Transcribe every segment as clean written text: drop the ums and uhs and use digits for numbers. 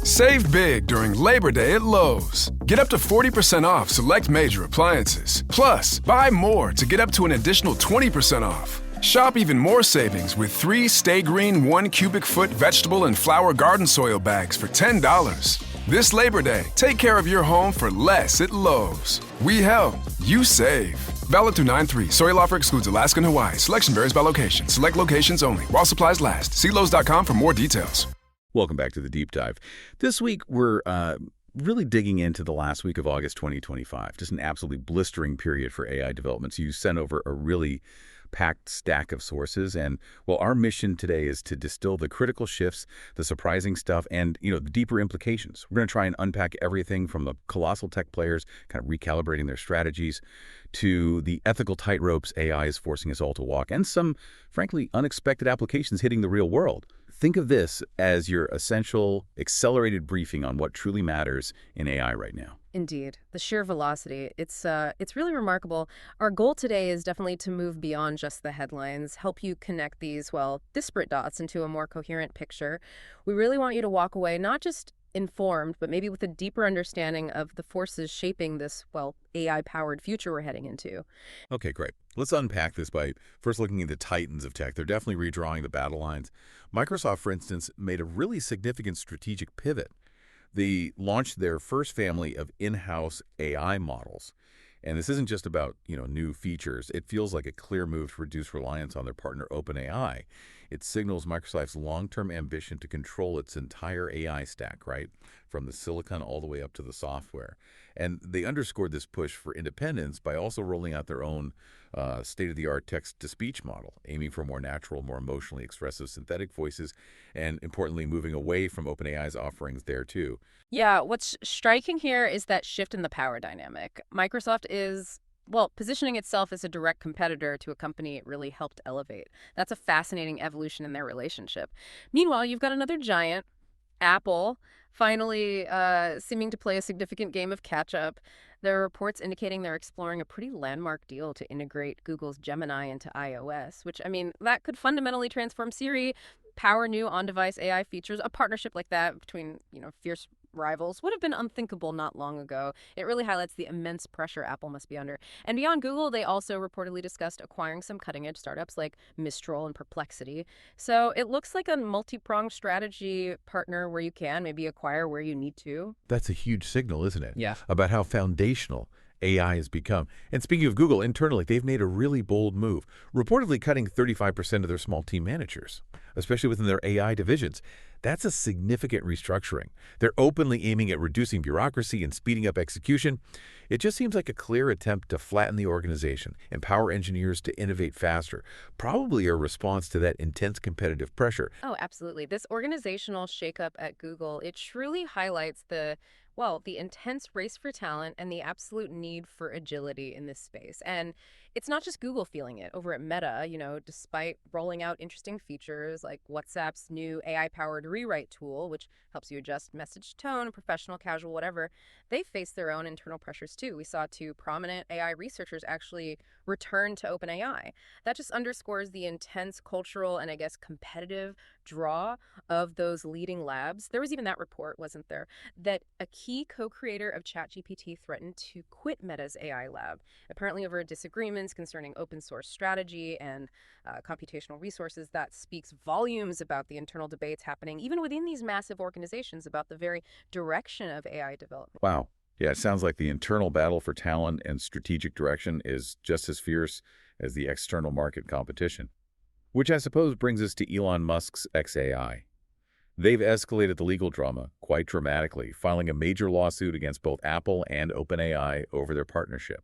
Save big during Labor Day at Lowe's. Get up to 40% off select major appliances. Plus, buy more to get up to an additional 20% off. Shop even more savings with 3 Stay Green 1 cubic foot vegetable and flower garden soil bags for $10. This Labor Day, take care of your home for less at Lowe's. We help, you save. Valid through 9/3. Soil offer excludes Alaska and Hawaii. Selection varies by location. Select locations only. While supplies last. See Lowe's.com for more details. Welcome back to the Deep Dive. This week, we're really digging into the last week of August 2025, just an absolutely blistering period for AI developments. You sent over a really packed stack of sources, and, well, our mission today is to distill the critical shifts, the surprising stuff, and, the deeper implications. We're going to try and unpack everything from the colossal tech players kind of recalibrating their strategies to the ethical tightropes AI is forcing us all to walk, and some, frankly, unexpected applications hitting the real world. Think of this as your essential, accelerated briefing on what truly matters in AI right now. Indeed. The sheer velocity, it's really remarkable. Our goal today is definitely to move beyond just the headlines, help you connect these, disparate dots into a more coherent picture. We really want you to walk away not just informed, but maybe with a deeper understanding of the forces shaping this, AI-powered future we're heading into. Okay, great. Let's unpack this by first looking at the titans of tech. They're definitely redrawing the battle lines. Microsoft, for instance, made a really significant strategic pivot. They launched their first family of in-house AI models. And this isn't just about, new features. It feels like a clear move to reduce reliance on their partner OpenAI. It signals Microsoft's long-term ambition to control its entire AI stack, right? From the silicon all the way up to the software. And they underscored this push for independence by also rolling out their own state-of-the-art text-to-speech model, aiming for more natural, more emotionally expressive synthetic voices, and importantly, moving away from OpenAI's offerings there too. Yeah, what's striking here is that shift in the power dynamic. Microsoft is, positioning itself as a direct competitor to a company it really helped elevate. That's a fascinating evolution in their relationship. Meanwhile, you've got another giant, Apple, finally seeming to play a significant game of catch-up. There are reports indicating they're exploring a pretty landmark deal to integrate Google's Gemini into iOS, which, that could fundamentally transform Siri, power new on-device AI features. A partnership like that between, fierce rivals would have been unthinkable not long ago. It really highlights the immense pressure Apple must be under. And beyond Google, they also reportedly discussed acquiring some cutting-edge startups like Mistral and Perplexity. So it looks like a multi-pronged strategy partner where you can maybe acquire where you need to. That's a huge signal, isn't it? Yeah. About how foundational AI has become. And speaking of Google, internally, they've made a really bold move, reportedly cutting 35% of their small team managers, especially within their AI divisions. That's a significant restructuring. They're openly aiming at reducing bureaucracy and speeding up execution. It just seems like a clear attempt to flatten the organization, empower engineers to innovate faster, probably a response to that intense competitive pressure. Oh, absolutely. This organizational shakeup at Google, it truly highlights the intense race for talent and the absolute need for agility in this space. And it's not just Google feeling it. Over at Meta, despite rolling out interesting features like WhatsApp's new AI-powered rewrite tool, which helps you adjust message tone, professional, casual, whatever, they face their own internal pressures too. We saw 2 prominent AI researchers actually return to OpenAI. That just underscores the intense cultural and, competitive draw of those leading labs. There was even that report, wasn't there, that a key co-creator of ChatGPT threatened to quit Meta's AI lab, apparently over disagreements concerning open source strategy and computational resources. That speaks volumes about the internal debates happening even within these massive organizations about the very direction of AI development. Wow. Yeah, it sounds like the internal battle for talent and strategic direction is just as fierce as the external market competition. Which I suppose brings us to Elon Musk's xAI. They've escalated the legal drama quite dramatically, filing a major lawsuit against both Apple and OpenAI over their partnership.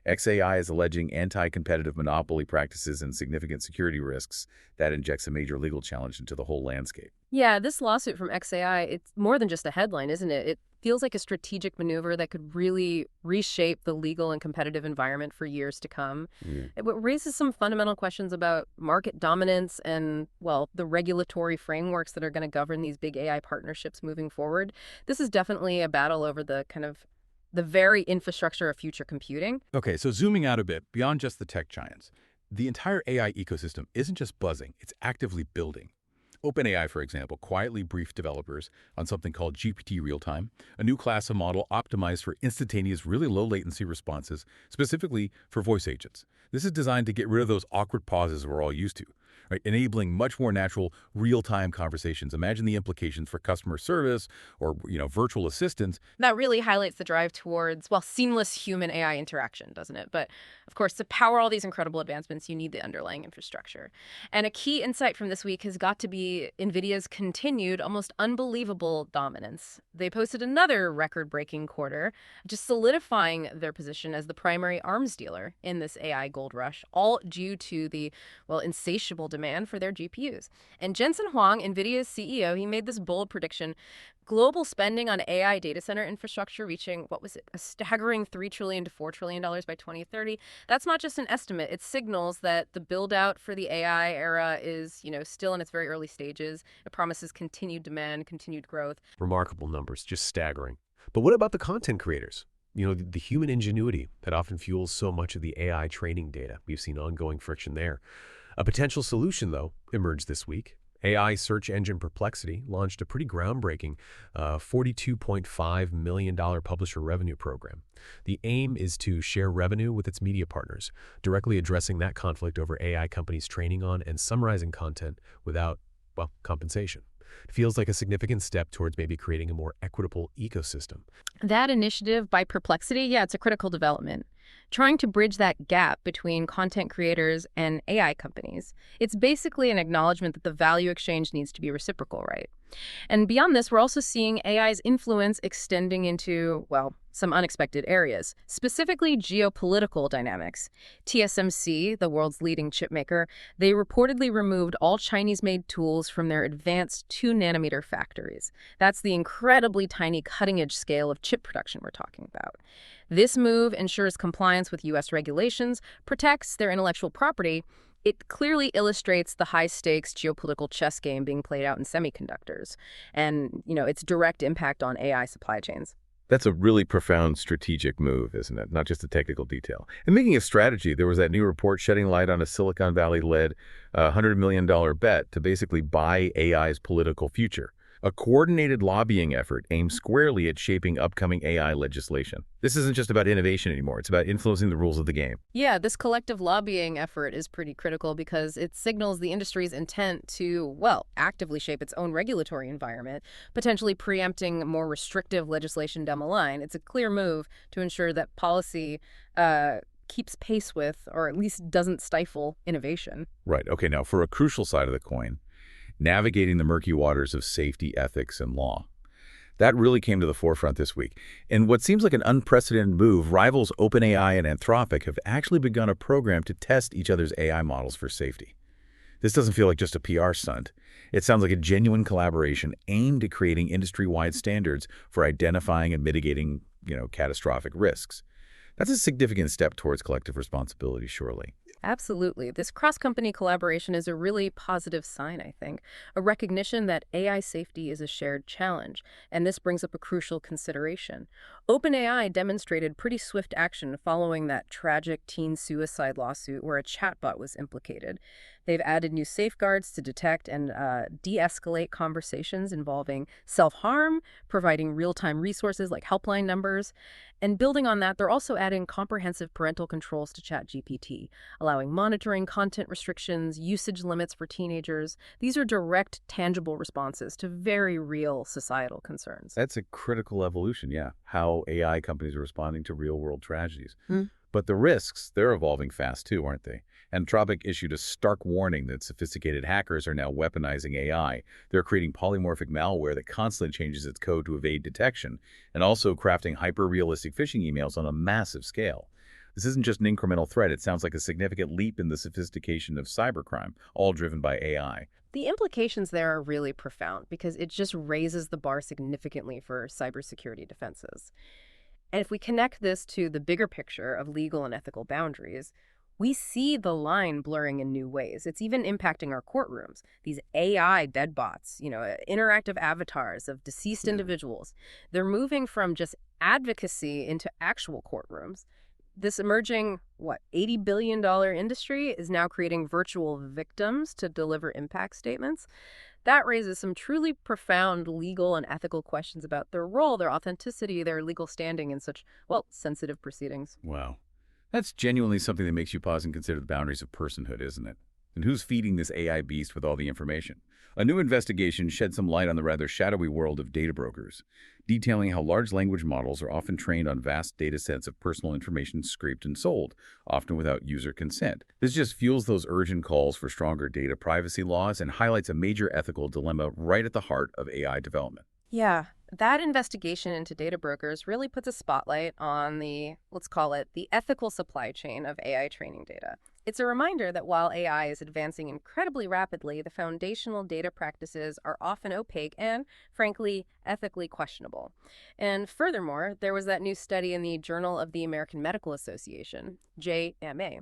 xAI is alleging anti-competitive monopoly practices and significant security risks. That injects a major legal challenge into the whole landscape. Yeah, this lawsuit from xAI, it's more than just a headline, isn't it? It feels like a strategic maneuver that could really reshape the legal and competitive environment for years to come. It raises some fundamental questions about market dominance and, the regulatory frameworks that are going to govern these big AI partnerships moving forward. This is definitely a battle over the very infrastructure of future computing. Okay, so zooming out a bit, beyond just the tech giants, the entire AI ecosystem isn't just buzzing, it's actively building. OpenAI, for example, quietly briefed developers on something called GPT Real-Time, a new class of model optimized for instantaneous, really low-latency responses, specifically for voice agents. This is designed to get rid of those awkward pauses we're all used to, right? Enabling much more natural, real-time conversations. Imagine the implications for customer service or, virtual assistants. That really highlights the drive towards, well, seamless human AI interaction, doesn't it? But of course, to power all these incredible advancements, you need the underlying infrastructure. And a key insight from this week has got to be Nvidia's continued, almost unbelievable dominance. They posted another record-breaking quarter, just solidifying their position as the primary arms dealer in this AI gold rush, all due to the, well, insatiable demand for their GPUs. And Jensen Huang, Nvidia's CEO, he made this bold prediction: global spending on AI data center infrastructure reaching, what was it, a staggering $3 trillion to $4 trillion by 2030. That's not just an estimate. It signals that the build out for the AI era is, still in its very early stages. It promises continued demand, continued growth. Remarkable numbers, just staggering. But what about the content creators? The human ingenuity that often fuels so much of the AI training data. We've seen ongoing friction there. A potential solution, though, emerged this week. AI search engine Perplexity launched a pretty groundbreaking $42.5 million publisher revenue program. The aim is to share revenue with its media partners, directly addressing that conflict over AI companies training on and summarizing content without, compensation. It feels like a significant step towards maybe creating a more equitable ecosystem. That initiative by Perplexity, yeah, it's a critical development. Trying to bridge that gap between content creators and AI companies. It's basically an acknowledgement that the value exchange needs to be reciprocal, right? And beyond this, we're also seeing AI's influence extending into, well, some unexpected areas, specifically geopolitical dynamics. TSMC, the world's leading chip maker, they reportedly removed all Chinese-made tools from their advanced 2-nanometer factories. That's the incredibly tiny cutting-edge scale of chip production we're talking about. This move ensures compliance with U.S. regulations, protects their intellectual property. It clearly illustrates the high-stakes geopolitical chess game being played out in semiconductors and, its direct impact on AI supply chains. That's a really profound strategic move, isn't it? Not just a technical detail. And making a strategy, there was that new report shedding light on a Silicon Valley-led $100 million bet to basically buy AI's political future. A coordinated lobbying effort aimed squarely at shaping upcoming AI legislation. This isn't just about innovation anymore. It's about influencing the rules of the game. Yeah, this collective lobbying effort is pretty critical because it signals the industry's intent to, well, actively shape its own regulatory environment, potentially preempting more restrictive legislation down the line. It's a clear move to ensure that policy keeps pace with, or at least doesn't stifle, innovation. Right. Okay, now for a crucial side of the coin, navigating the murky waters of safety, ethics, and law. That really came to the forefront this week. And what seems like an unprecedented move, rivals OpenAI and Anthropic have actually begun a program to test each other's AI models for safety. This doesn't feel like just a PR stunt. It sounds like a genuine collaboration aimed at creating industry-wide standards for identifying and mitigating, catastrophic risks. That's a significant step towards collective responsibility, surely. Absolutely. This cross-company collaboration is a really positive sign, I think. A recognition that AI safety is a shared challenge. And this brings up a crucial consideration. OpenAI demonstrated pretty swift action following that tragic teen suicide lawsuit where a chatbot was implicated. They've added new safeguards to detect and de-escalate conversations involving self-harm, providing real-time resources like helpline numbers. And building on that, they're also adding comprehensive parental controls to ChatGPT, allowing monitoring, content restrictions, usage limits for teenagers. These are direct, tangible responses to very real societal concerns. That's a critical evolution, yeah, how AI companies are responding to real-world tragedies. But the risks, they're evolving fast too, aren't they? Anthropic issued a stark warning that sophisticated hackers are now weaponizing AI. They're creating polymorphic malware that constantly changes its code to evade detection, and also crafting hyper-realistic phishing emails on a massive scale. This isn't just an incremental threat. It sounds like a significant leap in the sophistication of cybercrime, all driven by AI. The implications there are really profound because it just raises the bar significantly for cybersecurity defenses. And if we connect this to the bigger picture of legal and ethical boundaries, we see the line blurring in new ways. It's even impacting our courtrooms. These AI bedbots, interactive avatars of deceased individuals, they're moving from just advocacy into actual courtrooms. This emerging, $80 billion industry is now creating virtual victims to deliver impact statements. That raises some truly profound legal and ethical questions about their role, their authenticity, their legal standing in such, well, sensitive proceedings. Wow. That's genuinely something that makes you pause and consider the boundaries of personhood, isn't it? And who's feeding this AI beast with all the information? A new investigation shed some light on the rather shadowy world of data brokers, detailing how large language models are often trained on vast data sets of personal information scraped and sold, often without user consent. This just fuels those urgent calls for stronger data privacy laws and highlights a major ethical dilemma right at the heart of AI development. Yeah, that investigation into data brokers really puts a spotlight on let's call it, the ethical supply chain of AI training data. It's a reminder that while AI is advancing incredibly rapidly, the foundational data practices are often opaque and, frankly, ethically questionable. And furthermore, there was that new study in the Journal of the American Medical Association, JMA.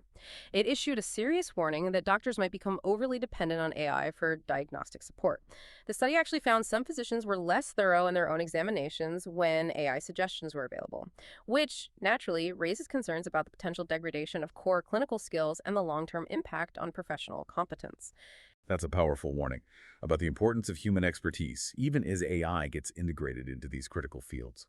It issued a serious warning that doctors might become overly dependent on AI for diagnostic support. The study actually found some physicians were less thorough in their own examinations when AI suggestions were available, which naturally raises concerns about the potential degradation of core clinical skills and the long-term impact on professional competence. That's a powerful warning about the importance of human expertise, even as AI gets integrated into these critical fields.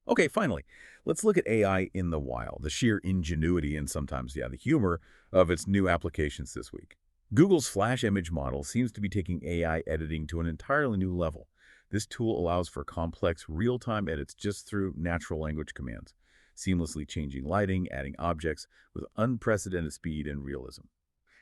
Okay, finally, let's look at AI in the wild, the sheer ingenuity and sometimes, the humor of its new applications this week. Google's Flash image model seems to be taking AI editing to an entirely new level. This tool allows for complex, real-time edits just through natural language commands, seamlessly changing lighting, adding objects with unprecedented speed and realism.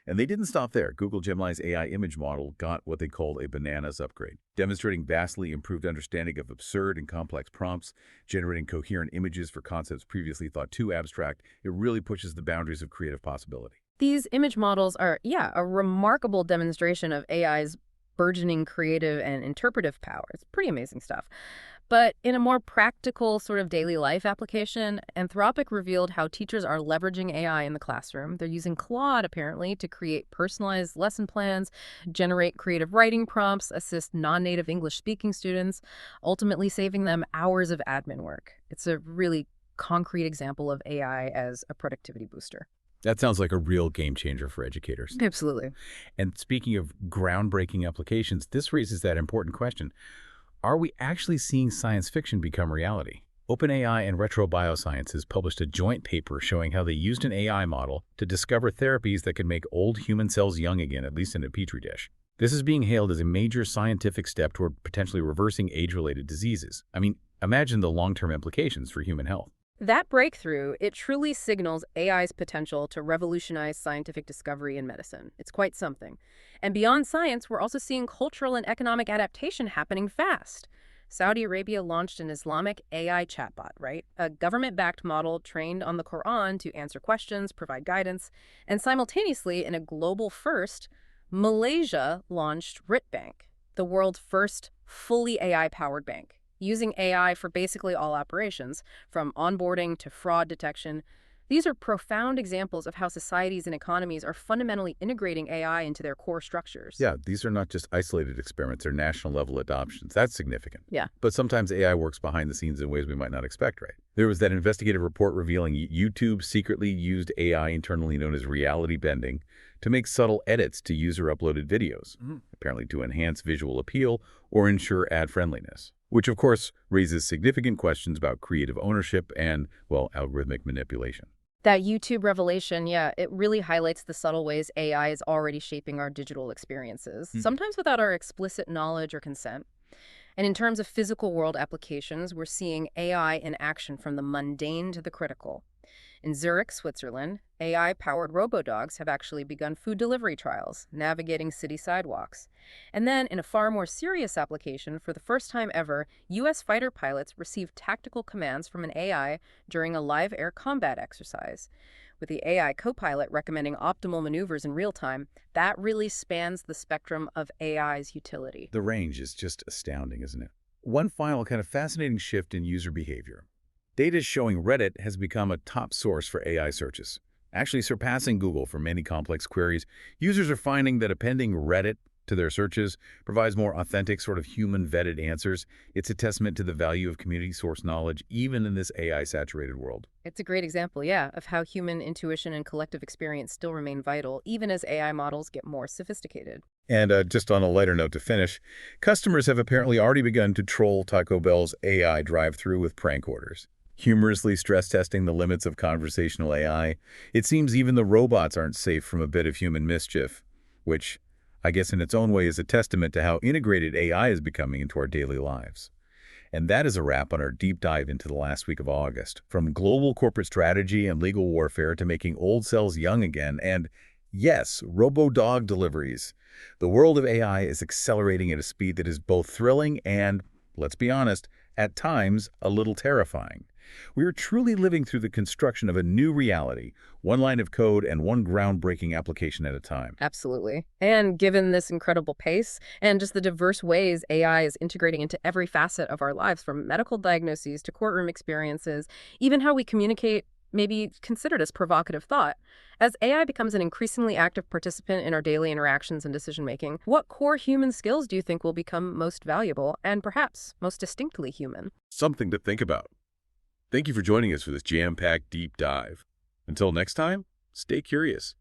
And they didn't stop there. Google Gemini's AI image model got what they called a bananas upgrade, demonstrating vastly improved understanding of absurd and complex prompts, generating coherent images for concepts previously thought too abstract. It really pushes the boundaries of creative possibility. These image models are, yeah, a remarkable demonstration of AI's burgeoning creative and interpretive power. It's pretty amazing stuff. But in a more practical sort of daily life application, Anthropic revealed how teachers are leveraging AI in the classroom. They're using Claude, apparently, to create personalized lesson plans, generate creative writing prompts, assist non-native English-speaking students, ultimately saving them hours of admin work. It's a really concrete example of AI as a productivity booster. That sounds like a real game changer for educators. Absolutely. And speaking of groundbreaking applications, this raises that important question. Are we actually seeing science fiction become reality? OpenAI and Retro Biosciences published a joint paper showing how they used an AI model to discover therapies that can make old human cells young again, at least in a petri dish. This is being hailed as a major scientific step toward potentially reversing age-related diseases. I mean, imagine the long-term implications for human health. That breakthrough, it truly signals AI's potential to revolutionize scientific discovery in medicine. It's quite something. And beyond science, we're also seeing cultural and economic adaptation happening fast. Saudi Arabia launched an Islamic AI chatbot, right? A government-backed model trained on the Quran to answer questions, provide guidance, and simultaneously, in a global first, Malaysia launched RitBank, the world's first fully AI-powered bank, using AI for basically all operations, from onboarding to fraud detection. These are profound examples of how societies and economies are fundamentally integrating AI into their core structures. Yeah, these are not just isolated experiments, they're national-level adoptions. That's significant. Yeah. But sometimes AI works behind the scenes in ways we might not expect, right? There was that investigative report revealing YouTube secretly used AI internally known as reality bending to make subtle edits to user-uploaded videos, apparently to enhance visual appeal or ensure ad friendliness, which of course raises significant questions about creative ownership and, well, algorithmic manipulation. That YouTube revelation, yeah, it really highlights the subtle ways AI is already shaping our digital experiences, sometimes without our explicit knowledge or consent. And in terms of physical world applications, we're seeing AI in action from the mundane to the critical. In Zurich, Switzerland, AI-powered robodogs have actually begun food delivery trials, navigating city sidewalks. And then, in a far more serious application, for the first time ever, U.S. fighter pilots received tactical commands from an AI during a live air combat exercise. With the AI co-pilot recommending optimal maneuvers in real time, that really spans the spectrum of AI's utility. The range is just astounding, isn't it? One final kind of fascinating shift in user behavior. Data is showing Reddit has become a top source for AI searches, actually surpassing Google for many complex queries. Users are finding that appending Reddit to their searches provides more authentic, sort of human-vetted answers. It's a testament to the value of community-sourced knowledge, even in this AI-saturated world. It's a great example, yeah, of how human intuition and collective experience still remain vital, even as AI models get more sophisticated. And just on a lighter note to finish, customers have apparently already begun to troll Taco Bell's AI drive-thru with prank orders, humorously stress testing the limits of conversational AI. It seems even the robots aren't safe from a bit of human mischief, which I guess in its own way is a testament to how integrated AI is becoming into our daily lives. And that is a wrap on our deep dive into the last week of August. From global corporate strategy and legal warfare to making old cells young again and, yes, robo-dog deliveries. The world of AI is accelerating at a speed that is both thrilling and, let's be honest, at times a little terrifying. We are truly living through the construction of a new reality, one line of code and one groundbreaking application at a time. Absolutely. And given this incredible pace and just the diverse ways AI is integrating into every facet of our lives, from medical diagnoses to courtroom experiences, even how we communicate may be considered as provocative thought. As AI becomes an increasingly active participant in our daily interactions and decision-making, what core human skills do you think will become most valuable and perhaps most distinctly human? Something to think about. Thank you for joining us for this jam-packed deep dive. Until next time, stay curious.